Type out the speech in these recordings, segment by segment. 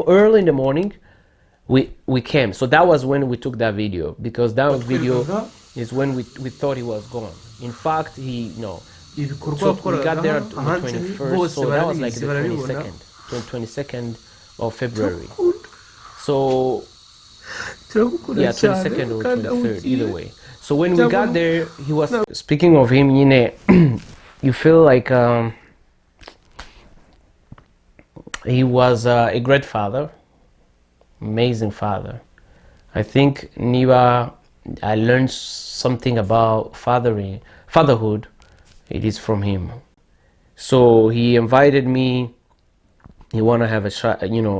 early in the morning, we came. So that was when we took that video, because that video is when we thought he was gone. In fact, ibikorwa so we got there wakoragaho on the ahansi 21st, bose so that was like barabizi the barabibona 22nd of February. turakunda So turagukunda yeah, cyane 22nd or kandi aho 23rd, either ugiye way. So when we cyangwa got there, he was speaking of him, you feel like he was a great father, amazing father. I think Niva, I learned something about fatherhood. It is from him. So he invited me. He want to have a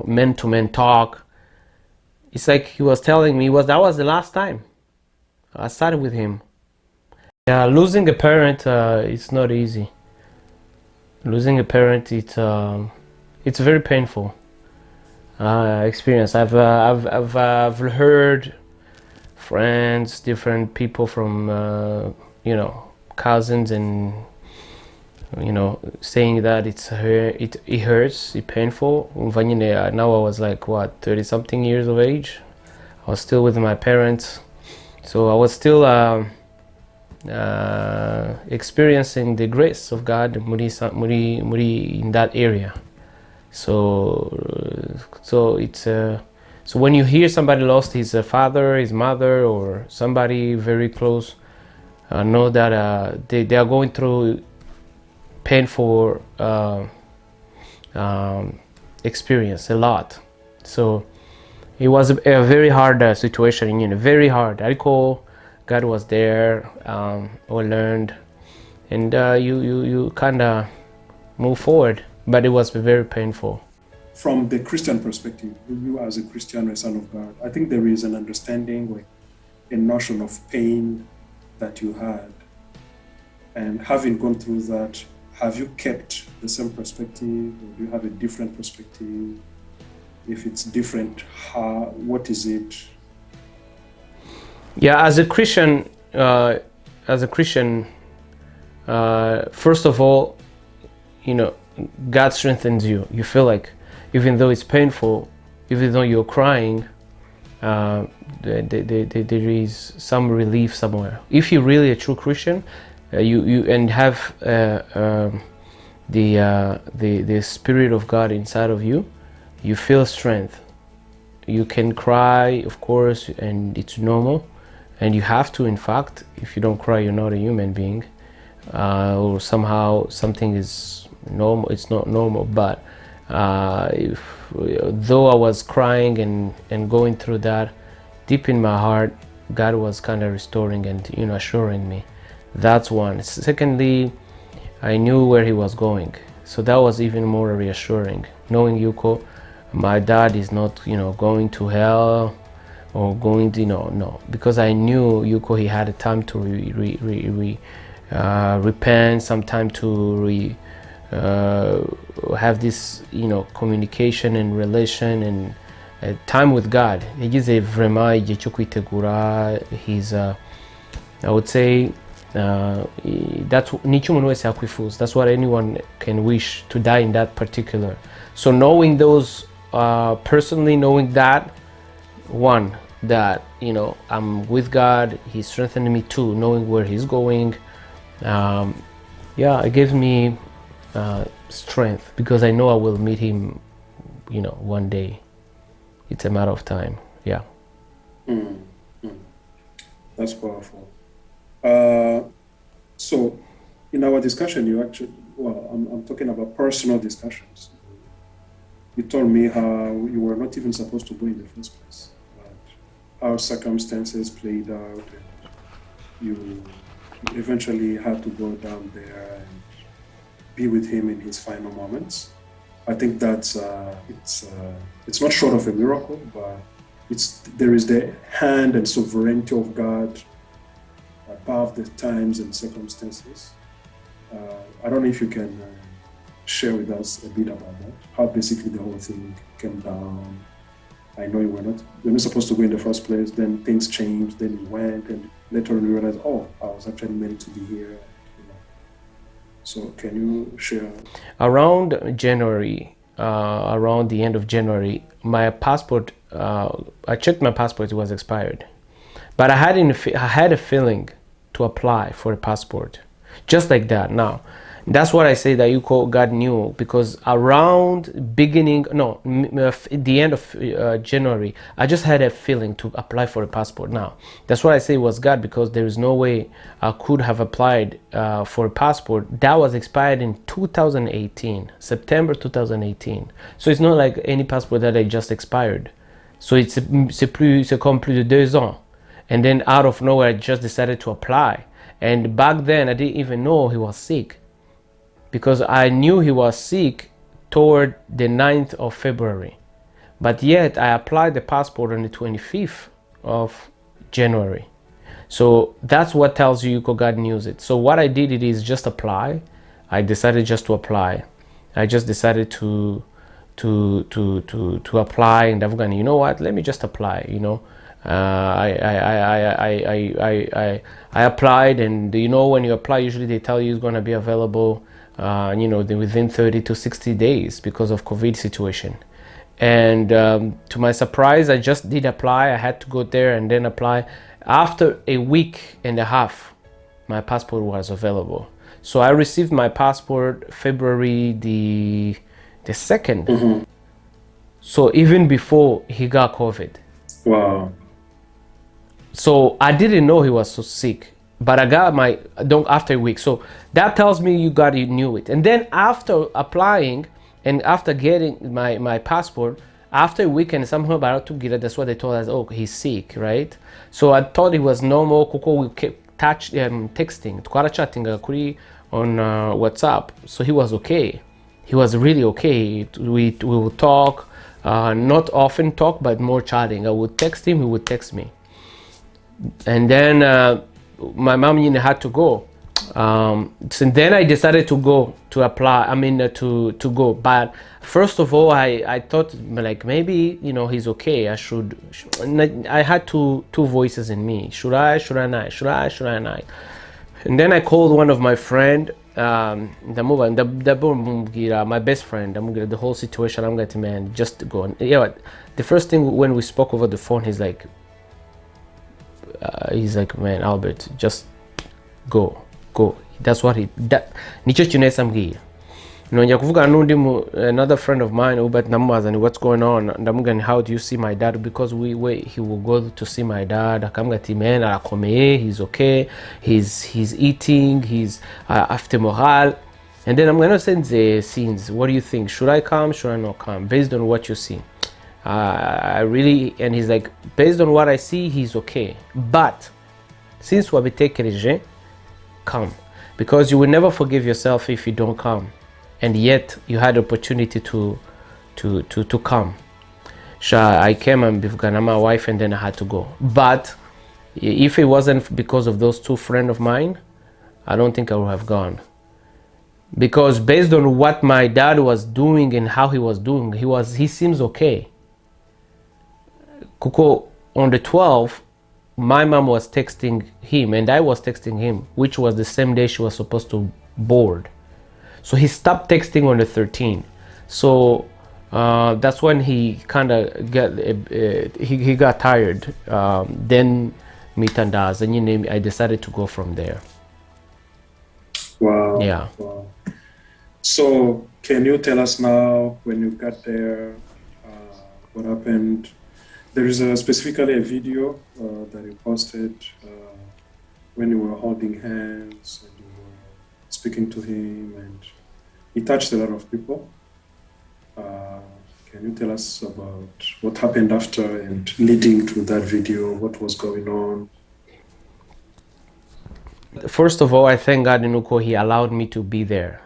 man-to-man talk. It's like he was telling me that was the last time I started with him. Yeah, losing a parent, it's not easy. Losing a parent, it's very painful experience. I've heard friends, different people from cousins, and saying that it hurts, it's painful. Now I was like, what, 30 something years of age. I was still with my parents, so I was still experiencing the grace of God muri in that area. So it's so when you hear somebody lost his father, his mother, or somebody very close, know that they are going through painful experience a lot. So it was a very hard situation, very hard. Ariko, God was there. We learned, and you kind of move forward, but it was very painful. From the Christian perspective, you as a Christian, a son of God, I think there is an understanding, like a notion of pain that you had. And having gone through that, have you kept the same perspective, or do you have a different perspective? If it's different, what is it? Yeah, as a Christian, first of all, God strengthens you. You feel like, even though it's painful, even though you're crying, there is some relief somewhere. If you're really a true Christian, you and have the Spirit of God inside of you, you feel strength. You can cry, of course, and it's normal, and you have to. In fact, if you don't cry, you're not a human being, or somehow something is normal. It's not normal. But though I was crying and going through that, deep in my heart, God was kind of restoring and assuring me. That's one. Secondly, I knew where he was going, so that was even more reassuring. Knowing Yuko, my dad is not going to hell or going to no, because I knew Yuko, he had a time to repent, some time to have this communication and relation and time with God. Yagize vraiment igihe cyo kwitegura. He's I would say that's nicyo umuntu wese yakwifuza. That's what anyone can wish, to die in that particular. So knowing those, personally knowing that, one, that I'm with God, He strengthened me. Two, knowing where He's going, it gives me strength, because I know I will meet Him one day. It's a matter of time. Yeah. That's powerful. So in our discussion, I'm talking about personal discussions. You told me how you were not even supposed to go in the first place, but how circumstances played out, and you eventually had to go down there and be with him in his final moments. I think that's it's not short of a miracle, but there is the hand and sovereignty of God above the times and circumstances. I don't know if you can share with us a bit about that, how basically the whole thing came down. I know you were not supposed to go in the first place, then things changed, then you went, and later on you realized, oh, I was actually meant to be here. So can you share? Around January, around the end of January, my passport, I checked my passport, it was expired. But I had a feeling to apply for a passport, just like that. Now, that's what I say that God knew, because around the end of January, I just had a feeling to apply for a passport. Now, that's why I say it was God, because there is no way I could have applied for a passport that was expired in 2018, September 2018. So it's not like any passport that I just expired. So c'est comme plus de 2 ans. And then out of nowhere, I just decided to apply. And back then, I didn't even know he was sick, because I knew he was sick toward the 9th of February. But yet, I applied the passport on the 25th of January. So that's what tells you God knew it. So what I did is just apply. I decided just to apply. I just decided to apply, and Afghan, you know what? Let me just apply. I applied, and when you apply, usually they tell you it's going to be available within 30 to 60 days because of COVID situation. And to my surprise, I just did apply. I had to go there and then apply. After a week and a half, my passport was available. So I received my passport February the 2nd. Mm-hmm. So even before he got COVID. Wow. So I didn't know he was so sick, but I got after a week. So that tells me you knew it. And then after applying and after getting my passport, after a week and somehow that's what they told us. Oh, he's sick, right? So I thought it was normal. Kuko we kept texting, chatting on WhatsApp. So he was okay. He was really okay. We would talk, not often talk, but more chatting. I would text him, he would text me. And then my mom had to go. So then I decided to go to apply. To go. But first of all, I thought like maybe he's okay. I had two voices in me. Should I not? Should I not? And then I called one of my friend. My best friend. The whole situation. I'm going to man just go. Yeah. The first thing when we spoke over the phone, he's like, man, Albert, just go. That's what nicho kintu yambwiye. Nongera kuvugana n'undi another friend of mine, but namubaza ni what's going on, ndamugana how do you see my dad, because he will go to see my dad. Akambwira ati man arakomeye, he's okay, he's eating, he's after moral. And then I'm gonna send the scenes. What do you think? Should I come? Should I not come? Based on what you see. And he's like, based on what I see, he's okay. But since wabitekereje, come, because you will never forgive yourself if you don't come, and yet you had the opportunity to come. So I came and bivugana my wife, and then I had to go. But if it wasn't because of those two friends of mine, I don't think I would have gone. Because based on what my dad was doing and how he was doing, he seems okay. Kuko, on the 12th, my mom was texting him and I was texting him, which was the same day she was supposed to board. So he stopped texting on the 13th. So that's when he kind of he got tired. Then Mitandas, and I decided to go from there. Wow. Yeah. Wow. So can you tell us now, when you got there, what happened? There is specifically a video that you posted when you were holding hands and you were speaking to him, and he touched a lot of people. Can you tell us about what happened after and leading to that video? What was going on? First of all, I thank God Inuko, he allowed me to be there.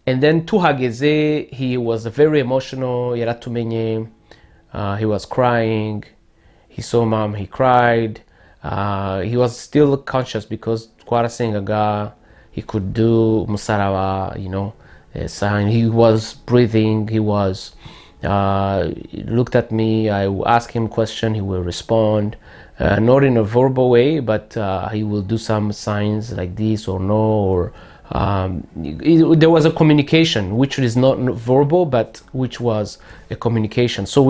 And then Tuhageze, he was very emotional. Yaratumenye. He was crying. He saw mom, he cried. He was still conscious because Kwarasengaga, he could do Musarawa, sign. He was breathing. He was looked at me. I asked him question. He will respond, not in a verbal way, but he will do some signs like this or no, or there was a communication which is not verbal, but which was a communication. So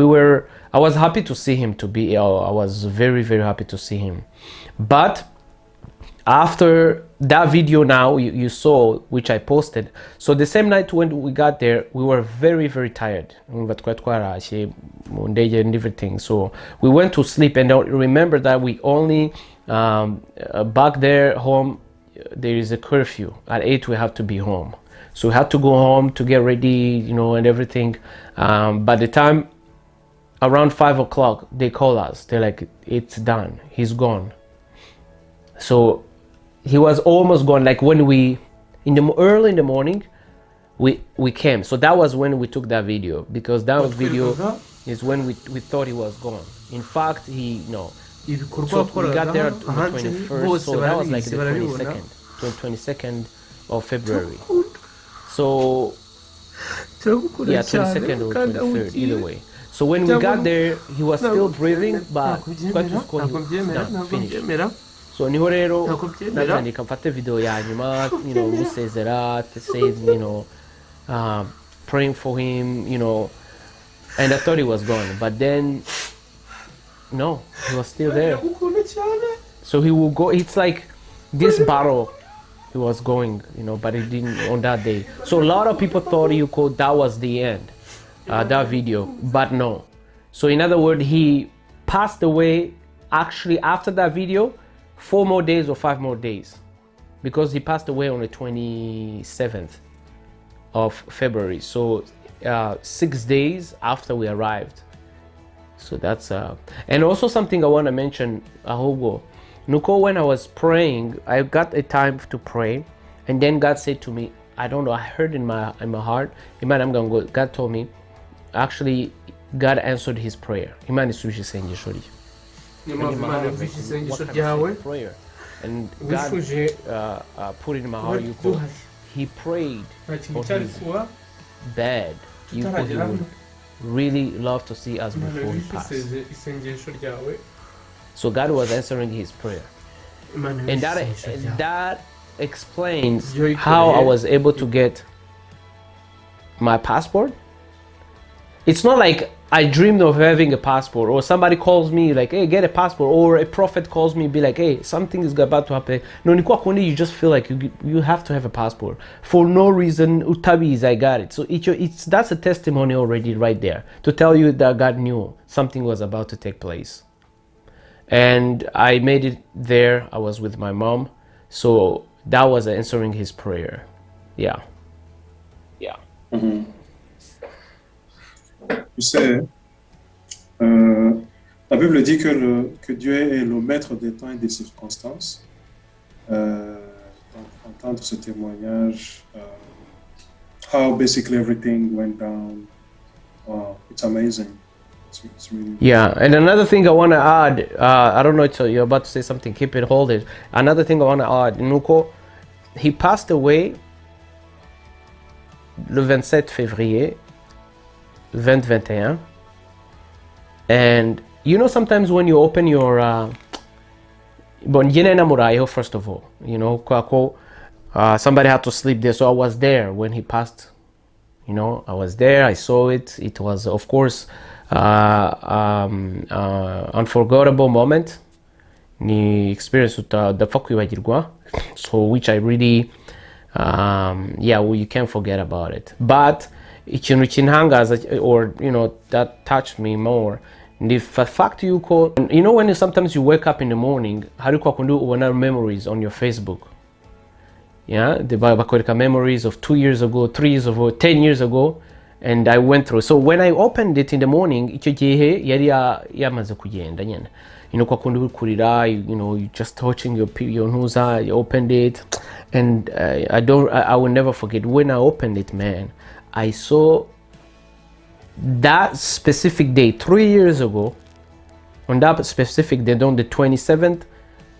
I was happy to see him I was very, very happy to see him. But after that video now you saw, which I posted, so the same night when we got there, we were very, very tired and everything. So we went to sleep, and I remember that we only back there home, there is a curfew at 8. We have to be home, so we had to go home to get ready, and everything. By the time around 5 o'clock, they call us. They're like, it's done, he's gone. So he was almost gone. Like when early in the morning, we came. So that was when we took that video, because that video is when we thought he was gone. In fact, so we got there on the 21st, so that was like the 22nd of February. So yeah, 22nd or 23rd, either way. So when we got there, he was still breathing, but finished. So niho rero nandika mfate video ya nyuma, musezera, to say, praying for him, and I thought he was gone, but then no, he was still there. So he will go, it's like this battle he was going, but he didn't on that day. So a lot of people thought that was the end, that video, but no. So in other words, he passed away actually after that video 4 more days or 5 more days, because he passed away on the 27th of February. So 6 days after we arrived. So that's and also something I want to mention, ahubwo nuko, when I was praying, I got a time to pray, and then God said to me, I don't know, I heard in my heart, God told me, actually God answered his prayer. Imana isubije isengesho rye. Prayer, and God put it in my heart, he prayed on his bed, he would really love to see us before he passed. So God was answering his prayer, and that explains how I was able to get my passport. It's not like I dreamed of having a passport, or somebody calls me like, hey, get a passport, or a prophet calls me, be like, hey, something is about to happen. No, you just feel like you have to have a passport for no reason. Utabi is I got it. So that's a testimony already right there to tell you that God knew something was about to take place. And I made it there. I was with my mom, so that was answering his prayer. Yeah. Mm-hmm. Tu sais, la Bible dit que Dieu est le maître des temps et des circonstances. Donc, entendre ce témoignage, how basically everything went down, wow, it's amazing. It's really. Yeah, and another thing I want to add, I don't know if you're about to say something, keep it, hold it. Another thing I want to add, Nuko, he passed away le 27 février 2021, and sometimes when you open your first of all, somebody had to sleep there, so I was there when he passed. I was there, I saw it. It was, of course, unforgettable moment, ni experience udapfa kwibagirwa, so which I really you can't forget about it. But ikintu kintangaza, or that touched me more, the fact when sometimes you wake up in the morning, hari kwa kundu ubona memories on your Facebook, the bakwereka memories of 2 years ago, 3 years ago, 10 years ago, and I went through. So when I opened it in the morning, icyo gihe yari yamaze kugenda nyene, kwa kundu kurira, you just touching your ntuza, you opened it, and I will never forget when I opened it, man. I saw that specific day 3 years ago, on that specific day, on the 27th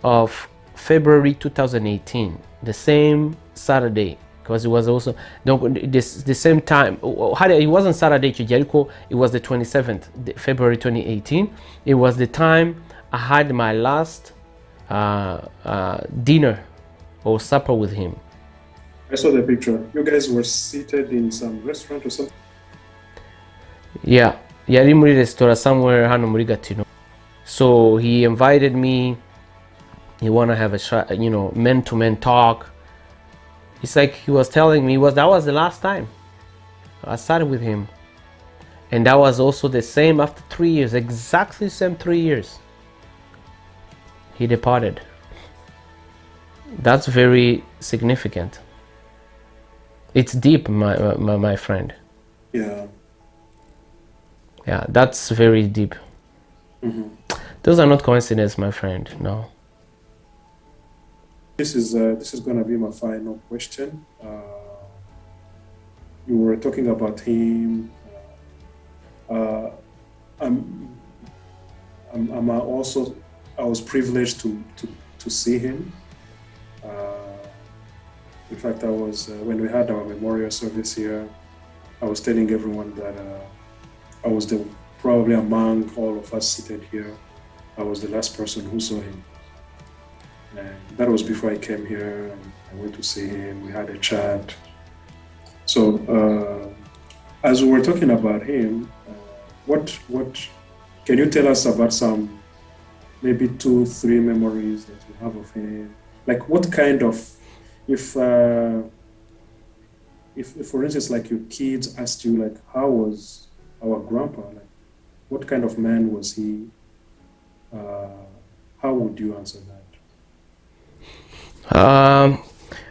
of February 2018, the same Saturday, because it was also the same time. It wasn't Saturday, it was the 27th February 2018. It was the time I had my last dinner or supper with him. I saw the picture. You guys were seated in some restaurant or something. Yeah, yari muri restaurant somewhere hano muri Gatineau. So he invited me. He wanna have a men-to-men talk. It's like he was telling me that was the last time I started with him, and that was also the same after 3 years, exactly the same 3 years. He departed. That's very significant. It's deep, my friend. Yeah. Yeah, that's very deep. Mm-hmm. Those are not coincidences, my friend. No. This is gonna be my final question. You were talking about him. I was privileged to see him. In fact, I was when we had our memorial service here. I was telling everyone that I was probably among all of us seated here. I was the last person who saw him. And that was before I came here. And I went to see him. We had a chat. So as we were talking about him, what can you tell us about some maybe 2-3 memories that you have of him? Like what kind of, if for instance, like your kids asked you like, how was our grandpa? Like, what kind of man was he? How would you answer that?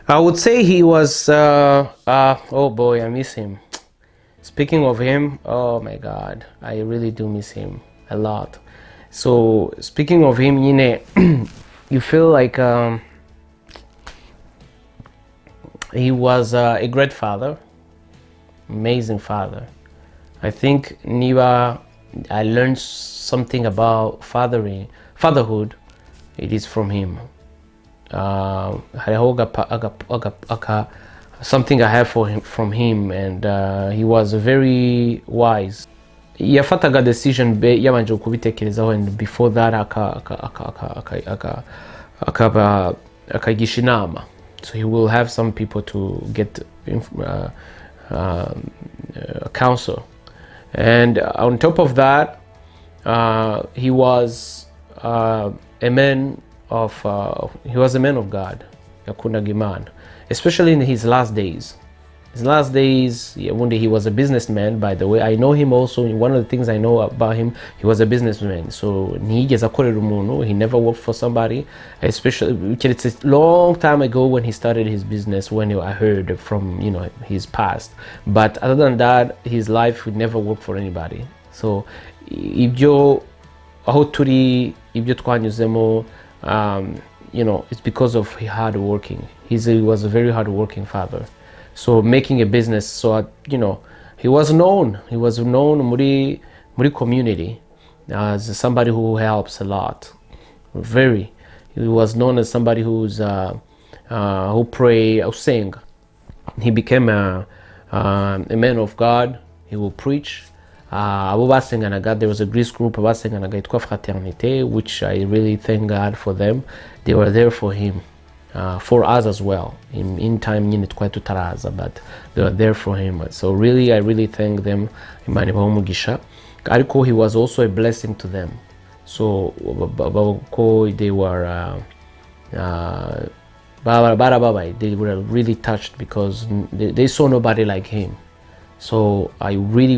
I would say he was. Oh boy, I miss him. Speaking of him, oh my God, I really do miss him a lot. So speaking of him, you feel like he was a great father, amazing father. I think I learned something about fatherhood. It is from him. Something I have from him, and he was very wise. Yafataga decision yabanje kubitekerezaho, and before that akagisha inama. So he will have some people to get counsel, and on top of that, he was a man of God, yakundaga Imana, especially in his last days. One day he was a businessman, by the way. I know him also. One of the things I know about him, he was a businessman. So ntiyigeze akorera umuntu. He never worked for somebody. Especially, it's a long time ago when he started his business, when I heard from his past. But other than that, his life would never work for anybody. So ibyo aho turi, ibyo twanyuzemo, it's because of hard working. He was a very hard working father. So making a business, so he was known muri community as somebody who helps a lot. He was known as somebody who pray, who sing. He became a man of God. He will preach. Abo basenganaga, there was a Greece group basenganaga yitwa Fraternité, which I really thank God for them. They were there for him. For us as well. In time nyine twari tutaraza, but they were there for him. So really, I really thank them. Imana ibahe umugisha. Ariko he was also a blessing to them. So they were they were really touched because they saw nobody like him. So I really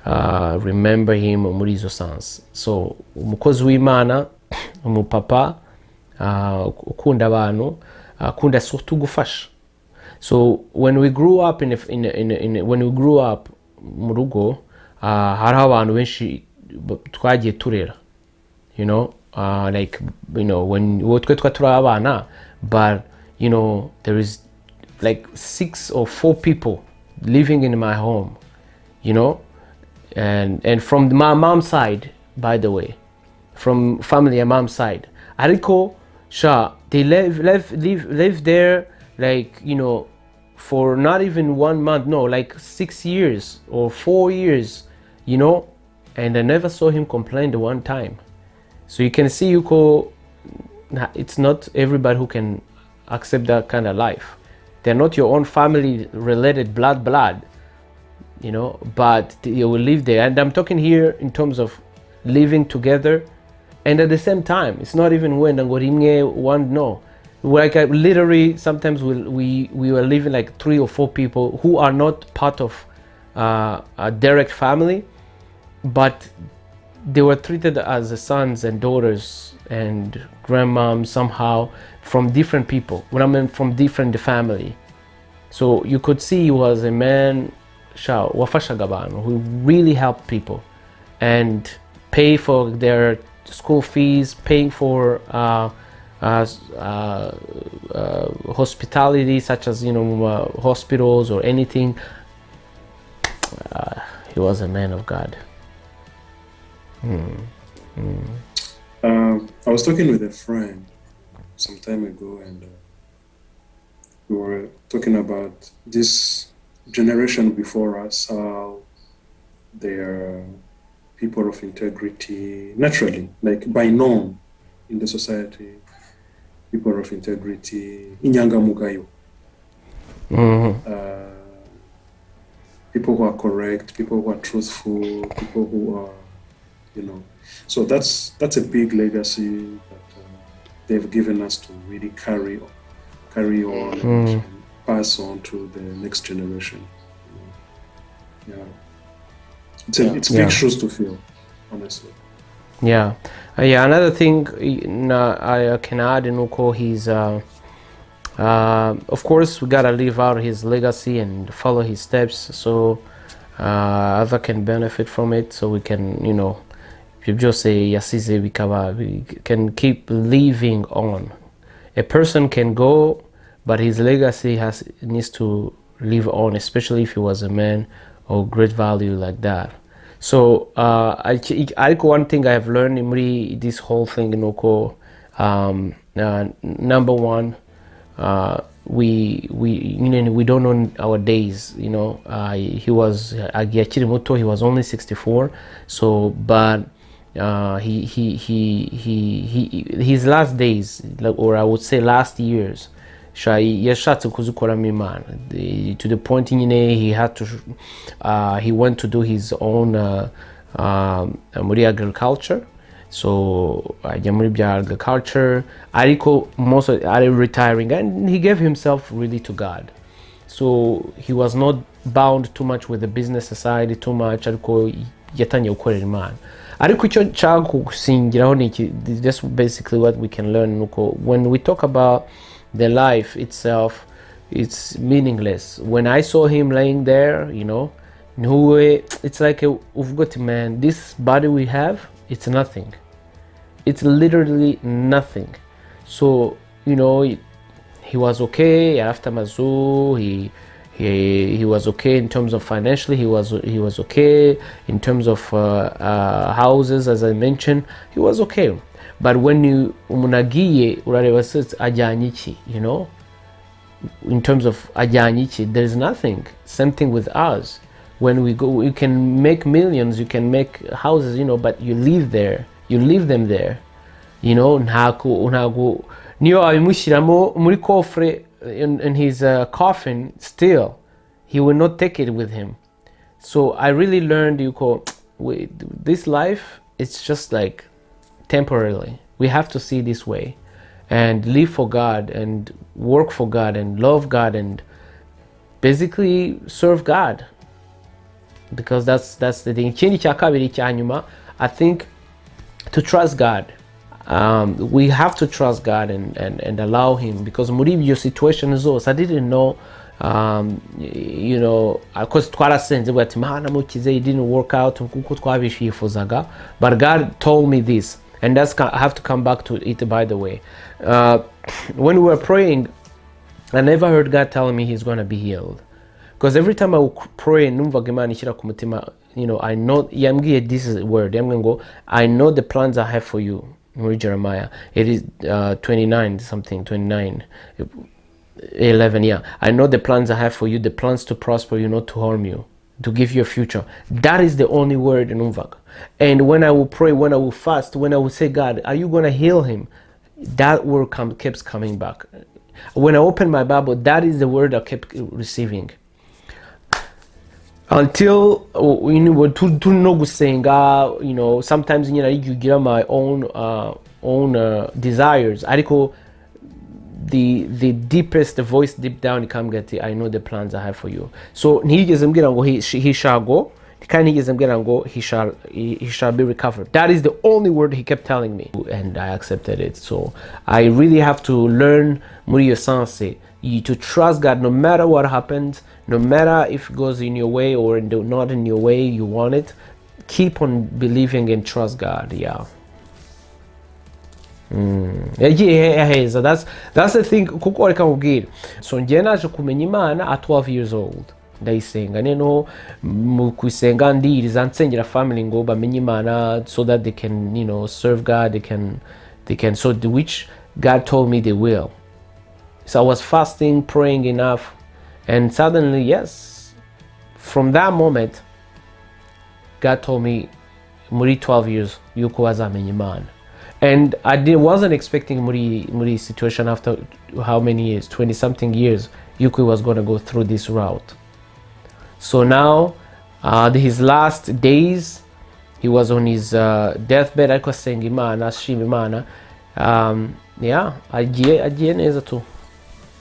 remember him muri izo sense. So umukozi w'Imana, umupapa, ukunda abantu, akunda surtout gufasha. So when we grew up when we grew up mu rugo, hariho abantu benshi twagiye turera, when twe turi abana, but there is like 6 or 4 people living in my home, and from my mom's side, by the way, from family and mom's side, ariko they live there, like for not even 1 month, no, like 6 years or 4 years, and I never saw him complain the one time. So you can see, it's not everybody who can accept that kind of life. they're not your own family related blood, you know, but you will live there. And I'm talking here in terms of living together, and at the same time, it's not even when one, no. Like literally, sometimes we were living like 3 or 4 people who are not part of a direct family, but they were treated as the sons and daughters and grandmoms somehow from different people. When I mean from different family, so you could see he was a man who really helped people and pay for their school fees, paying for hospitality, such as hospitals or anything. He was a man of God. I was talking with a friend some time ago, and we were talking about this generation before us, how they are people of integrity, naturally, like by norm in the society, people of integrity, inyangamugayo, people who are correct, people who are truthful, people who are, so that's a big legacy that they've given us to really carry on and pass on to the next generation. Yeah, it's big shoes to fill, honestly. Yeah, another thing I can add in Uko, he's of course we gotta live out his legacy and follow his steps, so other can benefit from it, so we can, you just say yasize bikaba, we can keep living on. A person can go, but his legacy needs to live on, especially if he was a man of great value like that. So I one thing I have learned in this whole thing, number one, we don't know our days. He was he was only 64. So, but his last days, or I would say last years, yashatse kuzikoramo Imana to the point he went to do his own muri agriculture. So ajya muri bya agriculture, ariko most are retiring, and he gave himself really to God. So he was not bound too much with the business society too much, ariko yatangiye gukorera Imana. Ariko icyo nshaka gusingiraho ni just basically what we can learn when we talk about the life itself, it's meaningless. When I saw him laying there, it's like we've got, man, this body we have, it's nothing. It's literally nothing. So, he was okay after Mazu. He was okay in terms of financially. He was okay in terms of houses, as I mentioned. He was okay. But when unagiye urareba ajyanye iki, in terms of ajyanye iki, there is nothing. Same thing with us. When we go, you can make millions, you can make houses, but you live there. You leave them there. Ntago niyo abimushyiramo muri coffre in his coffin, still he will not take it with him. So I really learned this life, it's just like temporarily. We have to see this way and live for God and work for God and love God and basically serve God, because that's the thing. Ikindi cya kabiri cya nyuma, I think, to trust God. We have to trust God and allow him, because muri ibyo situation zose I didn't know, because twarasenze bati Mana mukize, it didn't work out kuko twabishifuzaga, but God told me this, and I have to come back to it, by the way. When we were praying, I never heard God telling me he's going to be healed, because every time I would pray numvaga Imana ishyira ku mutima, I know yambwiye this is word, I know the plans I have for you. Jeremiah, it is 29 11. Yeah, I know the plans I have for you, the plans to prosper you, not to harm you, to give you a future. That is the only word in Umvag. And when I will pray, when I will fast, when I will say, God, are you going to heal him? That word keeps coming back. When I opened my Bible, that is the word I kept receiving. Until to no gusenga, sometimes you get my own desires. Ariko the deepest, the voice deep down ikambwira I know the plans I have for you. So ntiyigeze mbwira ngo he shall go, kandi ntiyigeze mbwira ngo he shall be recovered. That is the only word he kept telling me, and I accepted it. So I really have to learn muri iyo sense to trust God no matter what happens, no matter if it goes in your way or not in your way you want it. Keep on believing and trust God. That's the thing kuko reka mubwire. So njye naje kumenya Imana at 12 years old, ndayisenga neno mu kuyisenga ndiriza nsengera family ngo bamenye Imana so that they can serve God, they can so which God told me they will. So I was fasting, praying enough, and suddenly, yes, from that moment God told me muri 12 years yuko wazamenye Imana. And I wasn't expecting Muri's situation after how many years, 20 something years, Yuki was going to go through this route. So now, his last days, he was on his deathbed. I was saying Imana, Shim Imana. Agiye neza tu.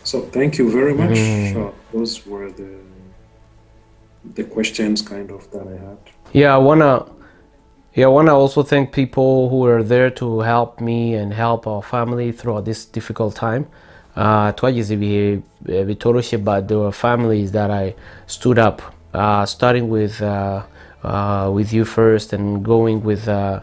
So thank you very much. Those were the questions kind of that I had. I wanna also thank people who were there to help me and help our family throughout this difficult time. Twagize ibihe bitoroshye, but there were families that I stood up, starting with you first and going with our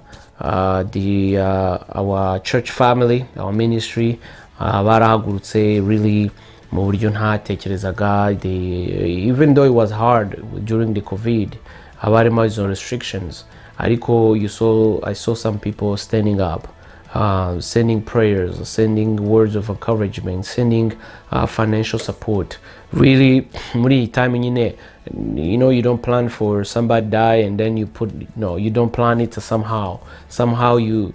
church family, our ministry. Barahagurutse really mu buryo ntatekerezaga. Even though it was hard during the COVID, abarimo izo restrictions, ariko I saw some people standing up, sending prayers, sending words of encouragement, sending financial support. Really, muri time you don't plan for somebody die and then you don't plan it somehow you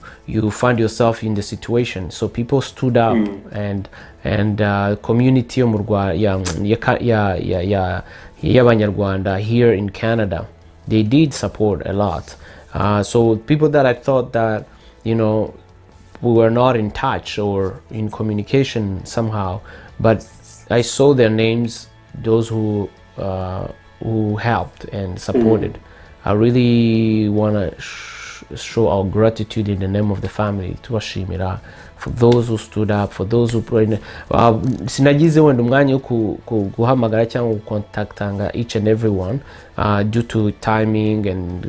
find yourself in the situation. So people stood up and community y'Abanyarwanda here in Canada, they did support a lot. So people that I thought that we were not in touch or in communication somehow, but I saw their names, those who helped and supported. I really want to show our gratitude in the name of the family to Ashimira for those who stood up, for those who prayed. Sinagize wenda umwanya wo guhamagara cyangwa gukontaktanga each and everyone due to timing and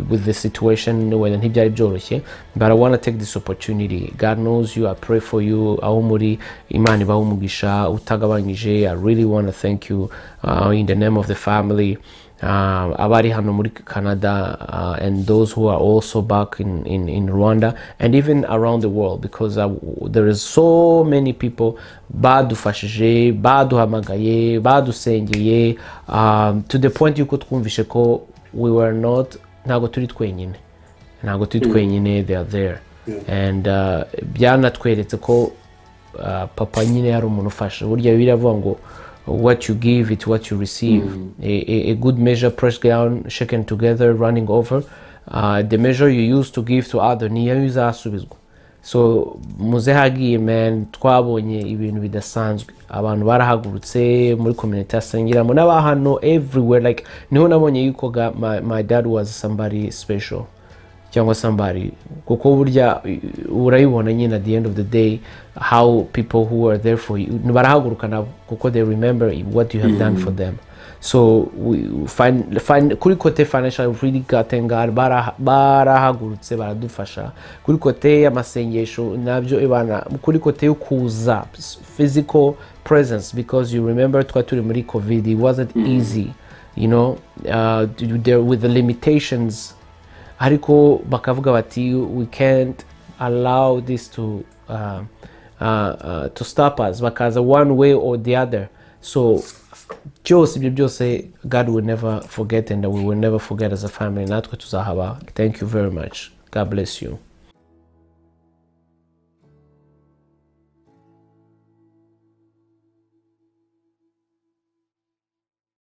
with the situation whether ntibyari byoroshye, but I want to take this opportunity. God knows you. I pray for you. Aho muri Imana ibahe umugisha utagabanyije. I really want to thank you in the name of the family. Abari hano muri Canada and those who are also back in Rwanda and even around the world, because there is so many people badufashije, baduhamagaye, badusengeye, to the point yuko twumvishe ko we were not, ntago turi twenyine, they are there. And byanatweretse ko papa nyine yari umuntu ufasha. Burya biravuga ngo what you give, it's what you receive. A good measure pressed down, shaken together, running over. The measure you use to give to others niyo uzasubizwa. So muze hagiye man, twabonye ibintu bidasanzwe. Abantu barahagurutse muri community asengiramo n'abahano everywhere. Like niho nabonye yuko my dad was somebody special. Cyangwa somebody kuko burya urayibona nyine at the end of the day how people who are there for you barahaguruka nabo kuko they remember what you have done for them. So we find kuri kote financial really gotten God barahagurutse baradufasha. Kuri kote y'amasengesho nabyo ibana kuri kote yo kuza physical presence, because you remember turi muri COVID, it wasn't easy, there with the limitations. Ariko bakavuga bati we can't allow this to stop us, bakaza one way or the other. So byose God will never forget, and we will never forget as a family. Natwe tuzahaba. Thank you very much. God bless you.